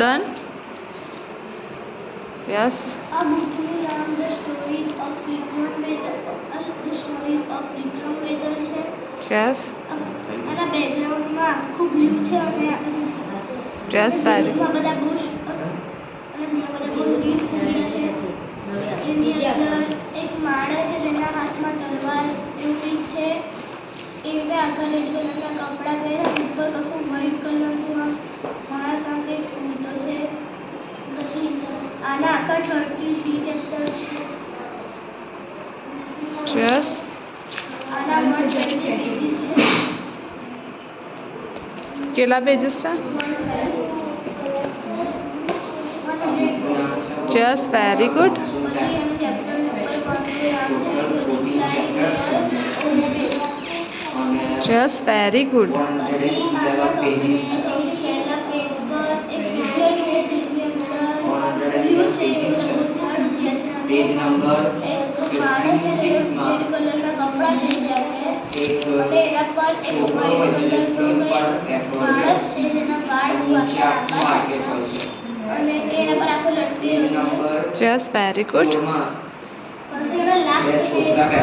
Done. Yes. આ બુકનું નામ the stories of વિક્રમ બેતાલ છે. યસ. આના બેકગ્રાઉન્ડમાં આખું બ્લુ છે અને યસ વેરી એમાં બધા બુશ અને બધા બુશ ટ્રીઝ છોડ્યા છે. એની અંદર એક માણસ છે જેના હાથમાં તલવાર એવું કંઈક છે. એને આખા રેડ કલરના કપડાં પહેર્યા, ઉપર કશું વ્હાઈટ કલરનું આમ માણસ આમ કંઈક કૂદતો છે. પછી આના આખા 33 ચેપ્ટર્સ છે. યસ. આના 120 પેજીસ છે. કેટલા પેજીસ છે? 100. Yes very good. પછી એનું ચેપ્ટર નંબર 1 નું નામ છે the decline of yes very good. પછી આના સૌથી પહેલા પેજ પર એક પિક્ચર છે જેની અંદર બ્લુ છે બધા બહુ ઝાડ ઉગ્યા છે અને એક માણસ છે જે રેડ કલરના કપડાં પહેર્યા છે અને એના પર એક વ્હાઈટ કલરનો માણસ છે જેના વાળ પાછળ આખા છે અને એના પર આખો લટકેલો છે. Yes very good. પછી એના લાસ્ટ પેજ પર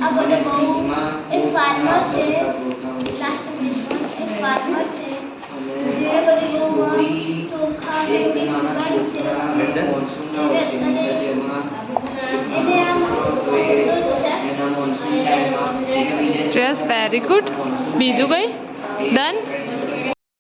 આ બધા બહુ એક ફાર્મર છે. લાસ્ટ પેજ પર એક ફાર્મર છે જેણે બધી બહુ ચોખા ને એવું ઉગાડ્યું છે અને એને આમ યસ વેરી ગુડ. બીજું કંઈ? ડન.